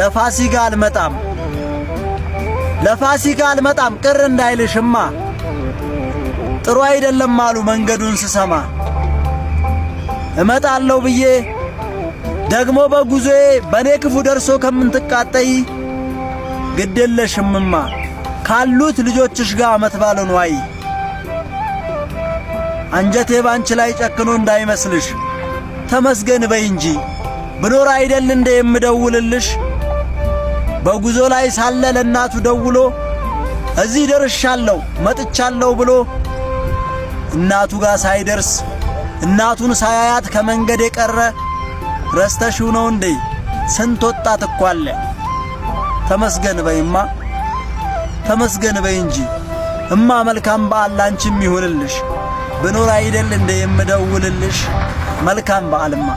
ለፋሲካ አልመጣም ቅር እንዳይልሽማ ጥሩ አይደለም አሉ መንገዱን ስሰማ እመጣለሁ ብዬ ደግሞ በጉዞዬ በኔ ክፉ ደርሶ ከምንትቃጠይ ግድየለሽምማ ካሉት ልጆችሽ ጋር አመት ባሉን ዋይ አንጀቴ ባንቺ ላይ ጨክኖ እንዳይመስልሽ ተመስገን በይ እንጂ ብኖር አይደል እንደ የምደውልልሽ በጉዞ ላይ ሳለ ለእናቱ ደውሎ እዚህ ደርሻለሁ መጥቻለሁ ብሎ እናቱ ጋር ሳይደርስ እናቱን ሳያያት ከመንገድ የቀረ ረስተሽው ነው እንዴ ስንት ወጣት እኮ አለ ተመስገን በይማ ተመስገን በይ እንጂ እማ መልካም በዓል ላንቺም ይሁንልሽ ብኖር አይደል እንደ የምደውልልሽ መልካም በዓልማ